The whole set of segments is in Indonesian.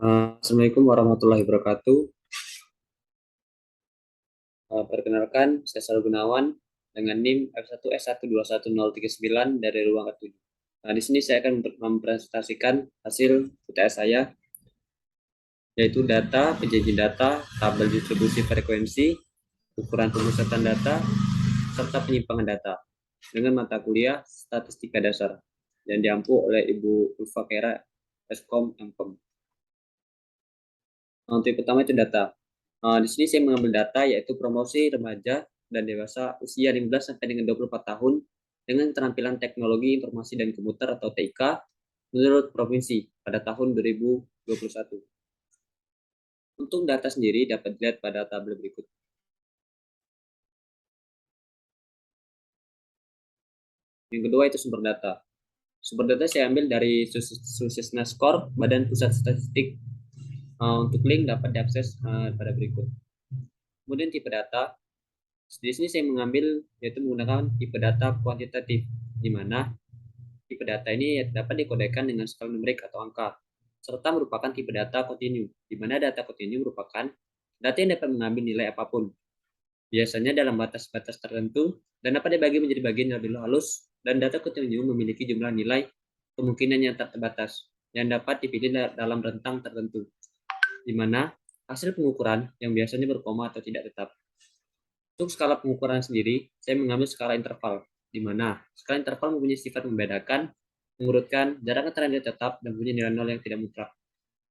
Assalamualaikum warahmatullahi wabarakatuh. Perkenalkan, saya Sal Gunawan dengan NIM F1S1211039 dari ruang ke-7. Nah, di sini saya akan mempresentasikan hasil UTS saya, yaitu data, penyajian data, tabel distribusi frekuensi, ukuran pemusatan data, serta penyimpangan data dengan mata kuliah Statistika Dasar yang diampu oleh Ibu Ulfa Kera, Eskom, MKOM. Untuk pertama itu data. Di sini saya mengambil data yaitu promosi remaja dan dewasa usia 15 sampai dengan 24 tahun dengan keterampilan teknologi informasi dan komputer atau TIK menurut provinsi pada tahun 2021. Untuk data sendiri dapat dilihat pada tabel berikut. Yang kedua itu sumber data. Sumber data saya ambil dari Suksesna Score, Badan Pusat Statistik. Untuk link dapat diakses pada berikut. Kemudian tipe data. Di sini saya mengambil yaitu menggunakan tipe data kuantitatif, di mana tipe data ini dapat dikodekan dengan skala numerik atau angka, serta merupakan tipe data kontinu, di mana data kontinu merupakan data yang dapat mengambil nilai apapun, biasanya dalam batas-batas tertentu, dan dapat dibagi menjadi bagian yang lebih halus, dan data kontinu memiliki jumlah nilai kemungkinan yang tak terbatas, yang dapat dipilih dalam rentang tertentu, di mana hasil pengukuran yang biasanya berkoma atau tidak tetap. Untuk skala pengukuran sendiri, saya mengambil skala interval, di mana skala interval mempunyai sifat membedakan, mengurutkan, jarak antara nilai tetap, dan punya nilai nol yang tidak mutlak.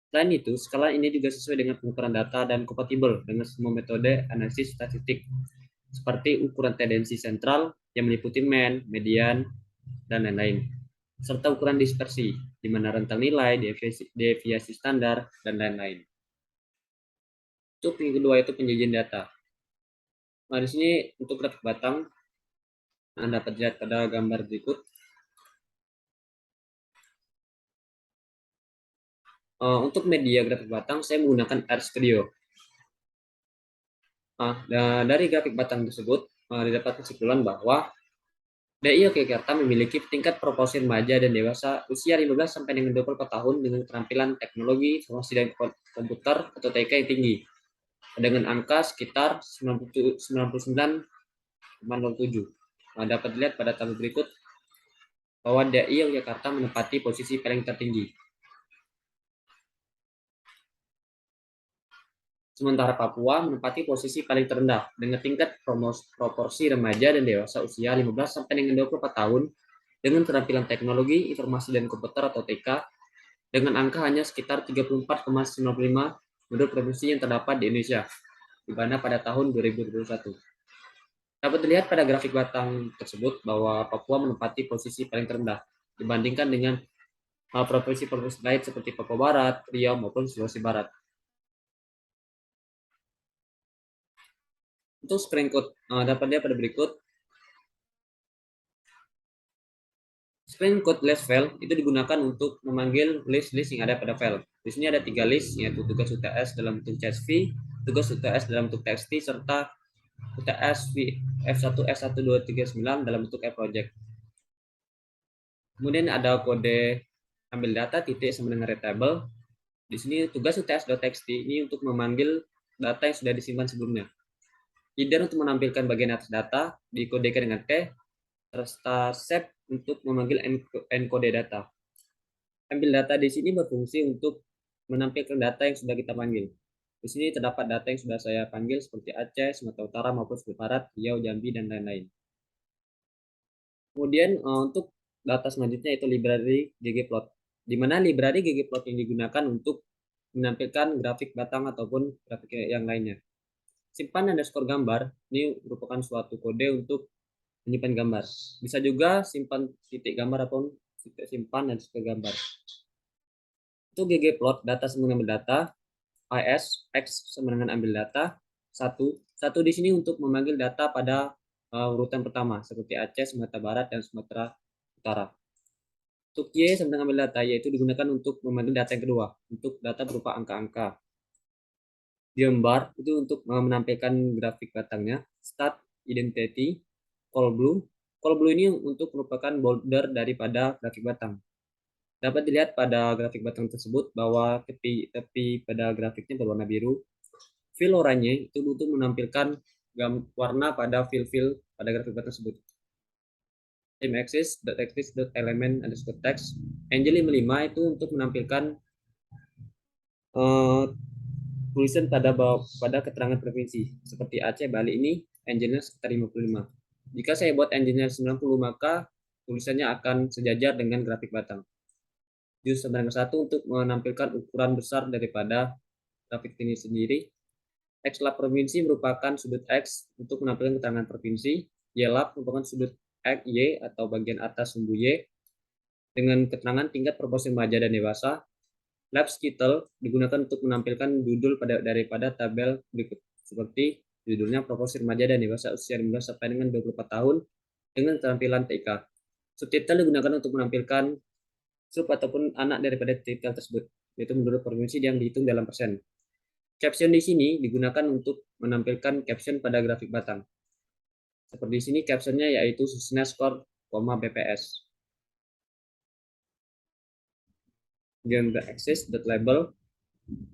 Selain itu, skala ini juga sesuai dengan pengukuran data dan kompatibel dengan semua metode analisis statistik, seperti ukuran tendensi sentral yang meliputi mean, median, dan lain-lain, serta ukuran dispersi, di mana rentang nilai, deviasi standar, dan lain-lain. Untuk yang kedua itu penyajian data. Nah, di sini untuk grafik batang, Anda dapat lihat pada gambar berikut. Untuk media grafik batang, saya menggunakan RStudio. Dari grafik batang tersebut, didapat kesimpulan bahwa DI Yogyakarta memiliki tingkat proporsi remaja dan dewasa usia 15 sampai dengan 24 tahun dengan keterampilan teknologi, informasi dan komputer atau TK yang tinggi, dengan angka sekitar 99,07. Dapat dilihat pada tabel berikut bahwa DI Yogyakarta menempati posisi paling tertinggi. Sementara Papua menempati posisi paling terendah dengan tingkat proporsi remaja dan dewasa usia 15 sampai dengan 24 tahun dengan keterampilan teknologi, informasi dan komputer atau TK dengan angka hanya sekitar 34,95 menurut provinsi yang terdapat di Indonesia, di mana pada tahun 2021. Dapat dilihat pada grafik batang tersebut bahwa Papua menempati posisi paling terendah dibandingkan dengan provinsi-provinsi lain seperti Papua Barat, Riau maupun Sulawesi Barat. Untuk screenshot dapat dilihat pada berikut. Screenshot list file itu digunakan untuk memanggil list-list yang ada pada file. Di sini ada 3 list, yaitu tugas UTS dalam bentuk CSV, tugas UTS dalam bentuk TXT, serta UTS F1S12339 dalam bentuk e-project. Kemudian ada kode ambil data titik sama dengan readable. Di sini tugas UTS.txt ini untuk memanggil data yang sudah disimpan sebelumnya. Header untuk menampilkan bagian atas data, dikodekan dengan T, serta sep untuk memanggil encode data. Ambil data di sini berfungsi untuk menampilkan data yang sudah kita panggil. Di sini terdapat data yang sudah saya panggil seperti Aceh, Sumatera Utara maupun Sumatera Barat, Riau, Jambi, dan lain-lain. Kemudian untuk data selanjutnya itu library ggplot, di mana library ggplot yang digunakan untuk menampilkan grafik batang ataupun grafik yang lainnya. Simpan underscore gambar ini merupakan suatu kode untuk menyimpan gambar. Bisa juga simpan titik gambar ataupun simpan underscore gambar. Untuk ggplot data sama dengan data, is x sama dengan ambil data, satu di sini untuk memanggil data pada urutan pertama seperti Aceh, Sumatera Barat, dan Sumatera Utara. Untuk Y sama dengan ambil data, yaitu digunakan untuk memanggil data yang kedua, untuk data berupa angka-angka. Gambar itu untuk menampilkan grafik batangnya. Start identity, call blue. Call blue ini untuk merupakan border daripada grafik batang. Dapat dilihat pada grafik batang tersebut bahwa tepi pada grafiknya berwarna biru. Fill oranye itu untuk menampilkan warna pada fill pada grafik batang tersebut. Time axis, element underscore text. Angel 55 itu untuk menampilkan uh, tulisan pada keterangan provinsi. Seperti Aceh, Bali ini angelnya sekitar 55. Jika saya buat angelnya 90, maka tulisannya akan sejajar dengan grafik batang. Jus satu untuk menampilkan ukuran besar daripada grafik ini sendiri. X lab provinsi merupakan sudut X untuk menampilkan keterangan provinsi. Y lab merupakan sudut X, Y atau bagian atas sumbu Y dengan keterangan tingkat proporsi remaja dan dewasa. Lab Skittle digunakan untuk menampilkan judul daripada tabel berikut, seperti judulnya proporsi remaja dan dewasa usia 15 sampai dengan 24 tahun dengan keterampilan TK. Subtitle digunakan untuk menampilkan sub ataupun anak daripada titel tersebut, yaitu menurut provinsi yang dihitung dalam persen. Caption di sini digunakan untuk menampilkan caption pada grafik batang. Seperti di sini captionnya yaitu Susna Score, BPS. Kemudian access.label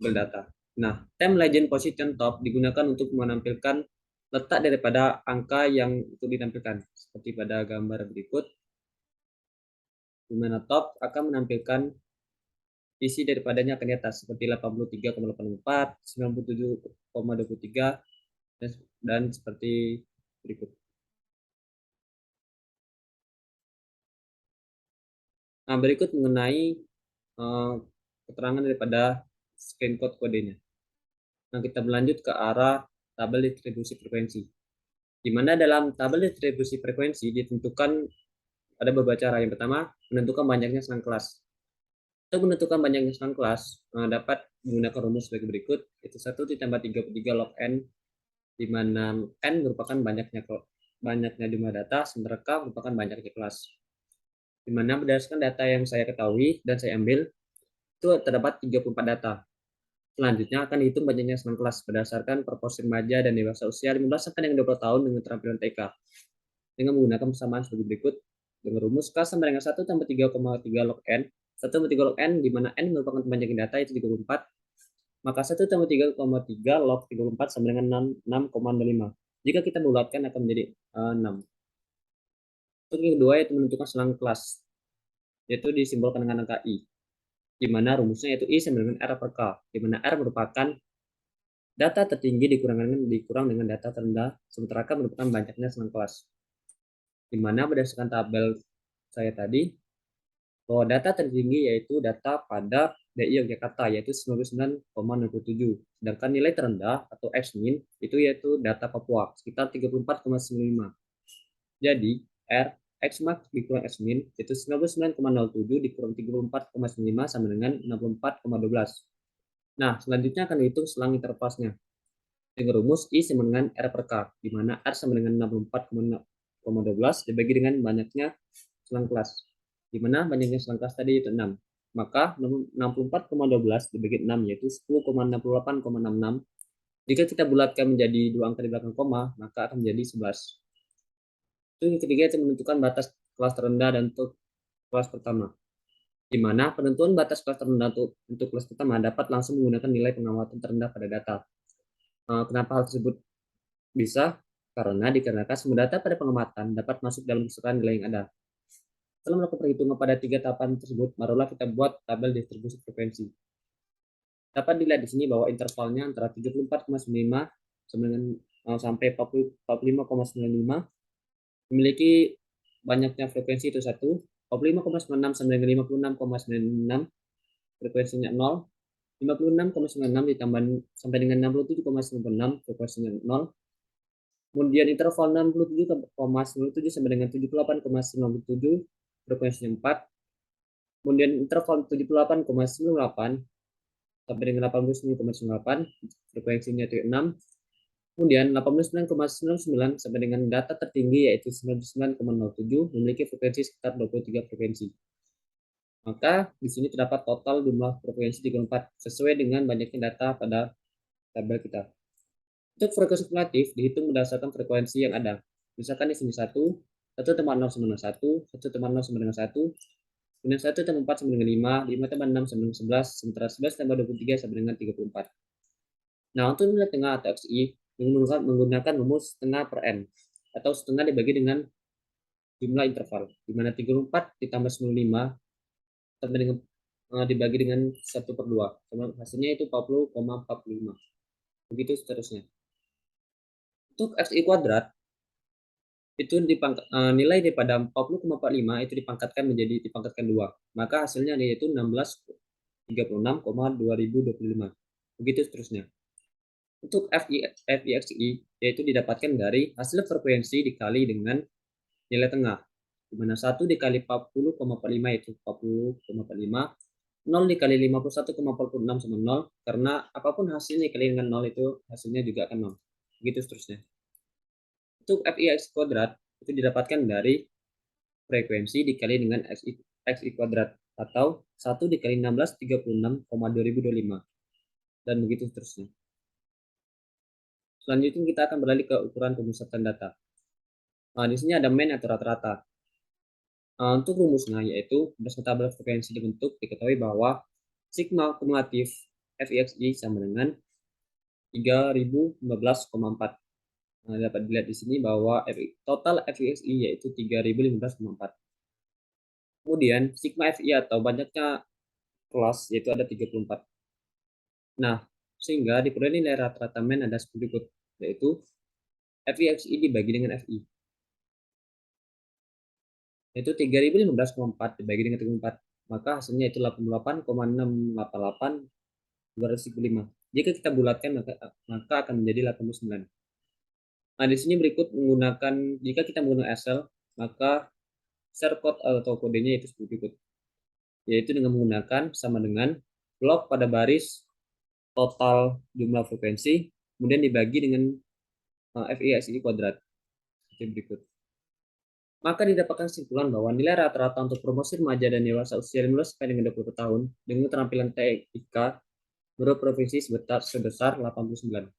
data. Nah, time legend position top digunakan untuk menampilkan letak daripada angka yang itu ditampilkan. Seperti pada gambar berikut, di mana top akan menampilkan isi daripadanya akan di atas, seperti 83,84, 97,23, dan seperti berikut. Nah, berikut mengenai keterangan daripada screencode kodenya. Nah, kita berlanjut ke arah tabel distribusi frekuensi. Di mana dalam tabel distribusi frekuensi ditentukan ada beberapa cara. Yang pertama, menentukan banyaknya selang kelas. Untuk menentukan banyaknya selang kelas, dapat menggunakan rumus sebagai berikut, yaitu 1 ditambah 33 log n, di mana n merupakan banyaknya jumlah data, sementara k merupakan banyaknya kelas. Di mana berdasarkan data yang saya ketahui dan saya ambil, itu terdapat 34 data. Selanjutnya akan dihitung banyaknya selang kelas berdasarkan proporsi remaja dan dewasa usia 15 sampai dengan 20 tahun dengan keterampilan TK. Dengan menggunakan persamaan sebagai berikut. Dengan rumus K sama dengan 1 tambah 3,3 log N. 1 tambah 3 log N, di mana N merupakan banyaknya data, yaitu 34. Maka 1 tambah 3,3 log 34 sama dengan 6,05. Jika kita bulatkan akan menjadi 6. Untuk yang kedua, yaitu menentukan selang kelas, yaitu disimbolkan dengan angka I. Di mana rumusnya yaitu I sama dengan R per K. Di mana R merupakan data tertinggi dikurang dengan data terendah, sementara K merupakan banyaknya selang kelas. Di mana berdasarkan tabel saya tadi, bahwa data tertinggi yaitu data pada DI Yogyakarta, yaitu 99,67. Sedangkan nilai terendah atau X-min itu yaitu data Papua, sekitar 34,95. Jadi, R X max dikurang X min yaitu 99,07 dikurang 34,95 sama dengan 64,12. Nah, selanjutnya akan dihitung selang intervalsnya dengan rumus I sama dengan R per K, di mana R sama dengan 64,12 dibagi dengan banyaknya selang kelas, di mana banyaknya selang kelas tadi itu 6. Maka 64,12 dibagi 6 yaitu 10,68,66. Jika kita bulatkan menjadi dua angka di belakang koma, maka akan menjadi 11. Itu yang ketiga, itu menentukan batas kelas terendah dan untuk kelas pertama, di mana penentuan batas kelas terendah untuk kelas pertama dapat langsung menggunakan nilai pengamatan terendah pada data. Kenapa hal tersebut bisa? Karena dikarenakan semua data pada pengamatan dapat masuk dalam besaran nilai yang ada. Setelah melakukan perhitungan pada 3 tahapan tersebut, barulah kita buat tabel distribusi frekuensi. Dapat dilihat di sini bahwa intervalnya antara 74,95 sampai 45,95 memiliki banyaknya frekuensi itu 1, 45,96 sampai dengan 56,96 frekuensinya 0, 56,96 ditambah sampai dengan 67,96 frekuensinya 0. Kemudian interval 67,97 sampai dengan 78,97 frekuensinya 4. Kemudian interval 78,98 sampai dengan 89,98 frekuensinya itu 6. Kemudian 89,99 sampai dengan data tertinggi yaitu 99,07 memiliki frekuensi sekitar 23 frekuensi. Maka di sini terdapat total jumlah frekuensi 34 sesuai dengan banyaknya data pada tabel kita. Untuk frekuensi kumulatif dihitung berdasarkan frekuensi yang ada. Misalkan di sini 1 tambah 0 sama dengan 1 tambah 0 sama dengan 1, Kemudian 1 tambah 4 sama dengan 5, 5 tambah 6 sama dengan 11, sementara 11 tambah 23 sama dengan 34. Nah, untuk nilai tengah atau XI menggunakan rumus setengah per N, atau setengah dibagi dengan jumlah interval, di mana 34 ditambah 95 sampai dengan dibagi dengan 1/2. Hasilnya itu 40,45. Begitu seterusnya. Untuk XI kuadrat, itu nilai daripada 40,45 itu dipangkatkan 2. Maka hasilnya yaitu 1636,2025. Begitu seterusnya. Untuk FIXI yaitu didapatkan dari hasil frekuensi dikali dengan nilai tengah, di mana 1 dikali 40,45 itu 40,45, 0 dikali 51,46 sama 0, karena apapun hasilnya dikali dengan 0 itu hasilnya juga akan 0. Begitu seterusnya. Untuk FIX kuadrat itu didapatkan dari frekuensi dikali dengan XI kuadrat, atau 1 dikali 1636,2025, dan begitu seterusnya. Selanjutnya kita akan beralih ke ukuran pemusatan data. Nah, di sini ada mean atau rata-rata. Untuk rumusnya yaitu berdasarkan tabel frekuensi dibentuk, diketahui bahwa sigma kumulatif FIXI sama dengan 3015,4. Nah, dapat dilihat di sini bahwa total FIXI yaitu 3015,4. Kemudian sigma FI atau banyaknya kelas yaitu ada 34. Nah, sehingga diperoleh nilai rata-rata mean ada seperti berikut, yaitu FIXI dibagi dengan FI. Yaitu 3015,4 dibagi dengan 34. Maka hasilnya itu 88,688,205. Jika kita bulatkan maka akan menjadi 89. Nah, di sini berikut jika kita menggunakan Excel, maka share code atau kodenya itu seperti berikut. Yaitu dengan menggunakan sama dengan log pada baris total jumlah frekuensi, kemudian dibagi dengan FIXI kuadrat. Seperti berikut. Maka didapatkan kesimpulan bahwa nilai rata-rata untuk promosi remaja dan dewasa usia 15 sampai dengan 20 tahun dengan keterampilan TIK menurut provinsi sebesar 89.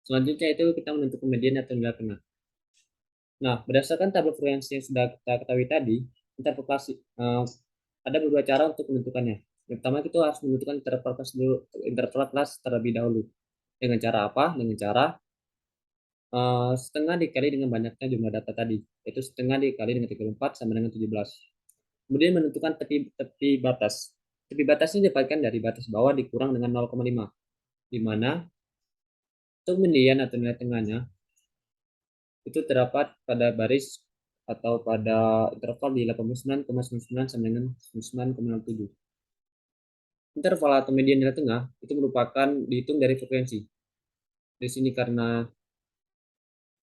Selanjutnya itu kita menentukan median atau nilai tengah. Nah, berdasarkan tabel frekuensi yang sudah kita ketahui tadi, ada beberapa cara untuk menentukannya. Yang pertama, kita harus menentukan interval kelas terlebih dahulu. Dengan cara apa? Dengan cara setengah dikali dengan banyaknya jumlah data tadi, yaitu setengah dikali dengan 34 sama dengan 17. Kemudian menentukan tepi batas. Tepi batasnya didapatkan dari batas bawah dikurang dengan 0,5, di mana untuk median atau nilai tengahnya itu terdapat pada baris atau pada interval di 89,99 sampai dengan 99,07. Interval atau median nilai tengah itu merupakan dihitung dari frekuensi. Di sini karena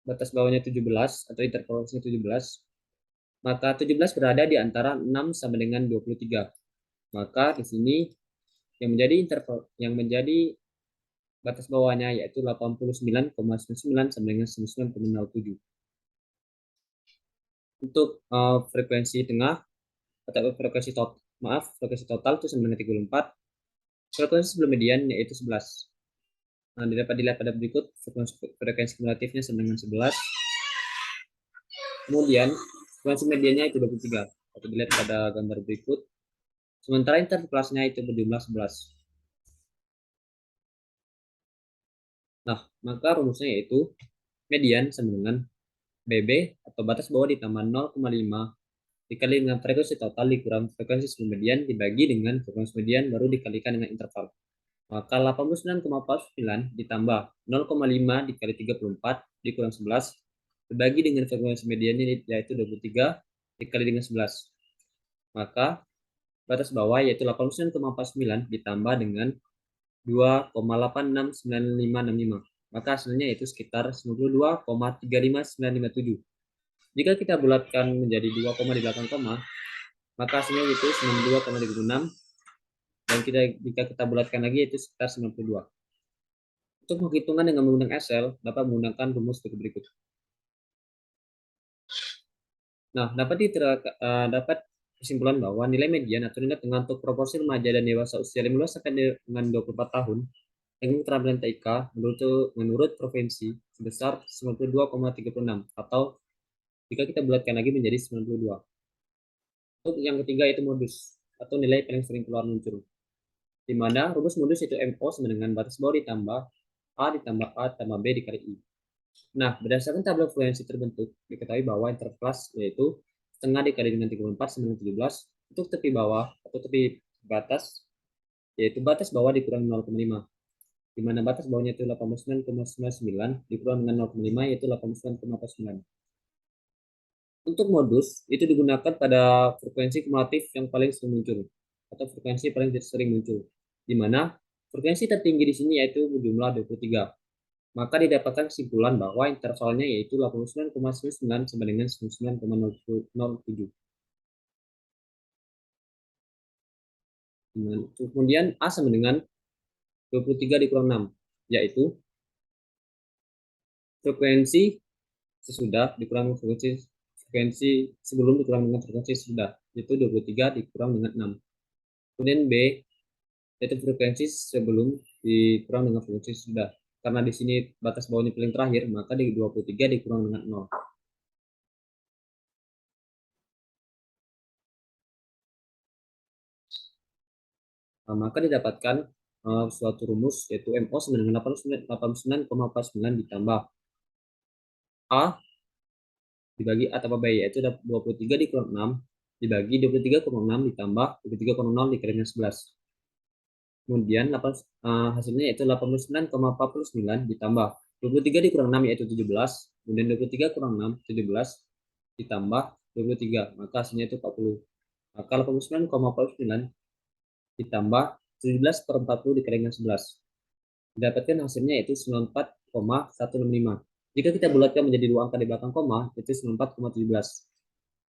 batas bawahnya 17 atau intervalnya 17, maka 17 berada di antara 6 sampai dengan 23. Maka di sini yang menjadi batas bawahnya yaitu 89,99 sampai dengan 99,07. Untuk frekuensi tengah atau frekuensi total itu sama dengan 34. Frekuensi sebelum median yaitu 11. Nah, dapat dilihat pada berikut frekuensi kumulatifnya sama dengan 11. Kemudian frekuensi mediannya itu 23. Dapat dilihat pada gambar berikut. Sementara interval kelasnya itu berjumlah 11. Nah, maka rumusnya yaitu median sama dengan BB atau batas bawah ditambah 0,5 dikali dengan frekuensi total dikurang frekuensi sebelum median dibagi dengan frekuensi median baru dikalikan dengan interval. Maka 89,49 ditambah 0,5 dikali 34 dikurang 11 dibagi dengan frekuensi mediannya yaitu 23 dikali dengan 11. Maka batas bawah yaitu 89,49 ditambah dengan 2,869565. Maka hasilnya yaitu sekitar 92,35957. Jika kita bulatkan menjadi 2, di belakang koma, maka hasilnya yaitu 92,36, dan jika kita bulatkan lagi yaitu sekitar 92. Untuk penghitungan dengan menggunakan Excel, dapat menggunakan rumus seperti berikut. Nah, dapat kesimpulan bahwa nilai median atau nilai tengah untuk proporsi remaja dan dewasa usia 15 sampai dengan 24 tahun dengan keterampilan TIK menurut provinsi sebesar 92,36, atau jika kita bulatkan lagi menjadi 92. Untuk yang ketiga itu modus atau nilai paling sering keluar muncul. Di mana rumus modus itu MO sama dengan batas bawah ditambah A tambah B dikali I. Nah, berdasarkan tabel fluensi terbentuk, diketahui bahwa interkelas yaitu setengah dikali dengan 34 sama dengan 17 untuk tepi bawah atau tepi batas, yaitu batas bawah dikurang 0,5, di mana batas bawahnya itu 89,99 dikurang dengan 0,5 yaitu 89,49. Untuk modus, itu digunakan pada frekuensi kumulatif yang paling sering muncul, atau frekuensi paling sering muncul, di mana frekuensi tertinggi di sini yaitu berjumlah 23. Maka didapatkan kesimpulan bahwa intervalnya yaitu 89,99 sama dengan 99,07. Kemudian A sama dengan 23 dikurang 6, yaitu frekuensi sesudah dikurang frekuensi sebelum dikurang dengan frekuensi sesudah, yaitu 23 dikurang dengan 6. Kemudian B, yaitu frekuensi sebelum dikurang dengan frekuensi sesudah. Karena di sini batas bawahnya paling terakhir, maka di 23 dikurang dengan 0. Nah, maka didapatkan suatu rumus yaitu MO sama dengan 89,49 ditambah A dibagi A tambah B, yaitu 23 dikurang 6 dibagi 23,6 ditambah 23,0 dikali dengan 11. Kemudian hasilnya yaitu 89,49 ditambah 23 dikurang 6 yaitu 17. Kemudian 23 kurang 6, 17 ditambah 23, maka hasilnya itu 40. Maka 89,49 ditambah 17 per 40 dikali dengan 11. Didapatkan hasilnya yaitu 94,165. Jika kita bulatkan menjadi dua angka di belakang koma, itu 94,17.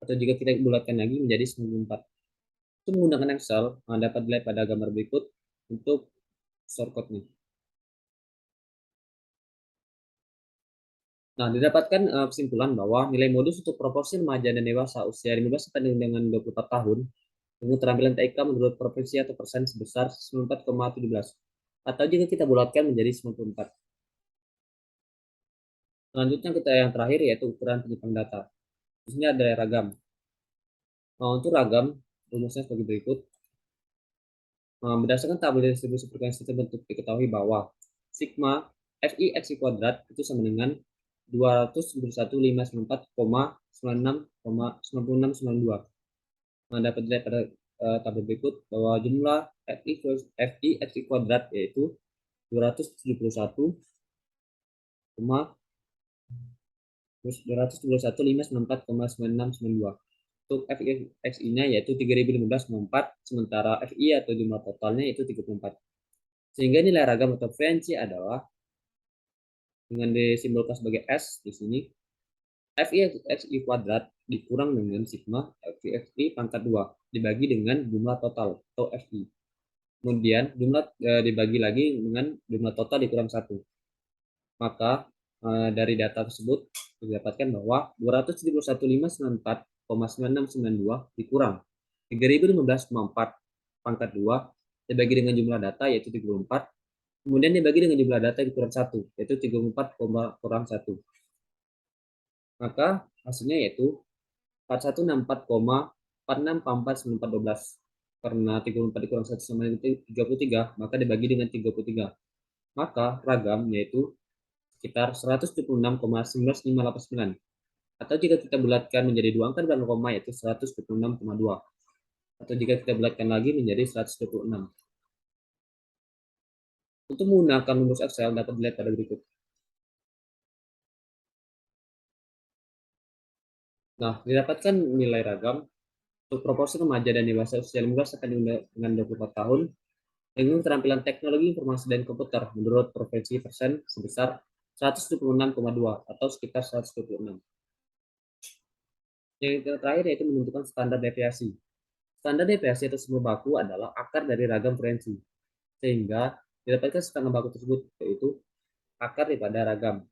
Atau jika kita bulatkan lagi menjadi 94. Itu menggunakan Excel, dapat dilihat pada gambar berikut untuk shortcut-nya. Nah, didapatkan kesimpulan bahwa nilai modus untuk proporsi remaja dan dewasa usia 15 sampai dengan 24 tahun dengan keterampilan TIK menurut provinsi atau persen sebesar 94,17. Atau jika kita bulatkan menjadi 94. Selanjutnya kita yang terakhir yaitu ukuran penyimpanan data. Di sini ada ragam. Nah, untuk ragam, rumusnya sebagai berikut. Berdasarkan tabel distribusi frekuensi terbentuk, diketahui bahwa sigma FI X kuadrat itu sama dengan 271.594,96,9692. Nah, dapat dilihat pada tabel berikut bahwa jumlah FI X kuadrat yaitu 271,594,9692. Untuk FXI-nya yaitu 3015,4, sementara FI atau jumlah totalnya itu 34. Sehingga nilai ragam atau frekuensi adalah dengan disimbolkan sebagai S di sini, FI kuadrat dikurang dengan sigma FI pangkat 2 dibagi dengan jumlah total atau FI. Kemudian jumlah dibagi lagi dengan jumlah total dikurang 1. Maka dari data tersebut didapatkan bahwa 271.594,9692 dikurang 3015,4 pangkat 2 dibagi dengan jumlah data yaitu 34, kemudian dibagi dengan jumlah data dikurang 1 yaitu 34, kurang 1. Maka hasilnya yaitu 4164,464412. Karena 34 dikurang 1 sama dengan 33, maka dibagi dengan 33. Maka ragam yaitu sekitar 176,19589. Atau jika kita bulatkan menjadi dua angka di belakang koma yaitu 126,2. Atau jika kita bulatkan lagi menjadi 126. Untuk menggunakan rumus Excel dapat dilihat pada berikut. Nah, didapatkan nilai ragam untuk proporsi remaja dan dewasa usia 15 sampai dengan 24 tahun dengan keterampilan teknologi informasi dan komputer menurut provinsi persen sebesar 126,2 atau sekitar 126. Yang terakhir yaitu menentukan standar deviasi. Standar deviasi atau sumber baku adalah akar dari ragam frekuensi, sehingga didapatkan standar baku tersebut yaitu akar daripada ragam,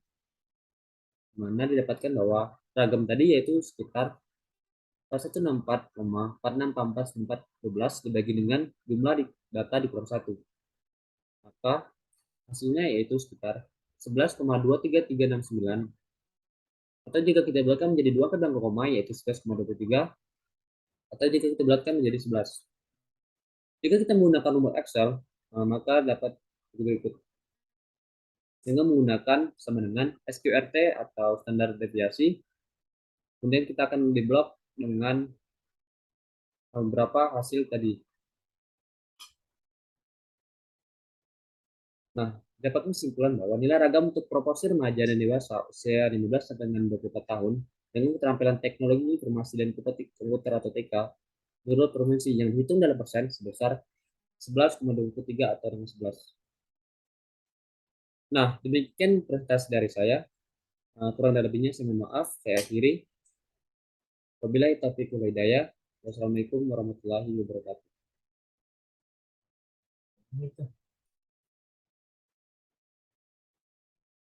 mana didapatkan bahwa ragam tadi yaitu sekitar 164,464412 dibagi dengan jumlah data dikurang 1, maka hasilnya yaitu sekitar 11,23369. Atau jika kita buatkan menjadi 2 ke dalam koma yaitu 11,23, atau jika kita bulatkan menjadi 11. Jika kita menggunakan nomor Excel, maka dapat berikut. Dengan menggunakan sama dengan SQRT atau standar deviasi, kemudian kita akan diblok dengan beberapa hasil tadi. Nah, dapat kesimpulan bahwa nilai ragam untuk proporsi remaja dan dewasa usia 15 sampai dengan 24 tahun dengan keterampilan teknologi informasi dan komputer atau TK menurut provinsi yang dihitung dalam persen sebesar 11,23 atau dengan 11. Nah, demikian presentasi dari saya. Kurang dan lebihnya saya mohon maaf. Saya akhiri. Wabillahi taufiq wal hidayah. Wassalamualaikum warahmatullahi wabarakatuh.